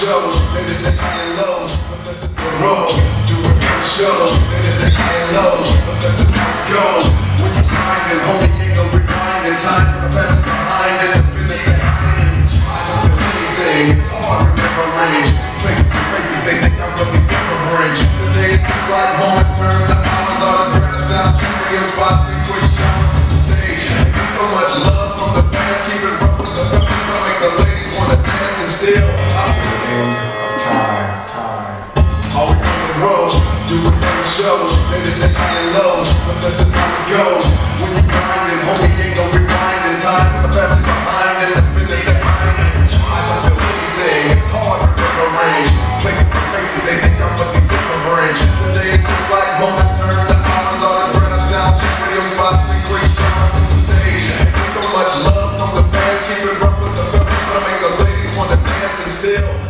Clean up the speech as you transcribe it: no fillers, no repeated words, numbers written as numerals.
shows, they did the high and lows, but that's just the road. Doing different shows, they did the high and lows, but that's just how it goes. When you grindin', homie, ain't no rewinding. Time for the family behind it, it's business that's in. I don't feel anything, it's hard remembering. Places, they think I'm gonna be separating. The days just like moments turn to hours, autographs out, studio spots and quick showers on the stage. Ain't so much love from the fans, keep it rough with the company, gonna make the ladies wanna dance and still. Always on the road, doing different shows, they did the high and lows, but that's just how it goes. When you grindin', homie, ain't no rewinding. Time for the family behind it, it's business that behind it. I don't feel anything, it's hard to remember. Places, they think I'm gonna be separating. The days just like moments turn to hours, autographs out, radio spots and quick showers on the stage. Ain't so much love from the fans, keep it rough with the company, gonna make the ladies wanna dance and still.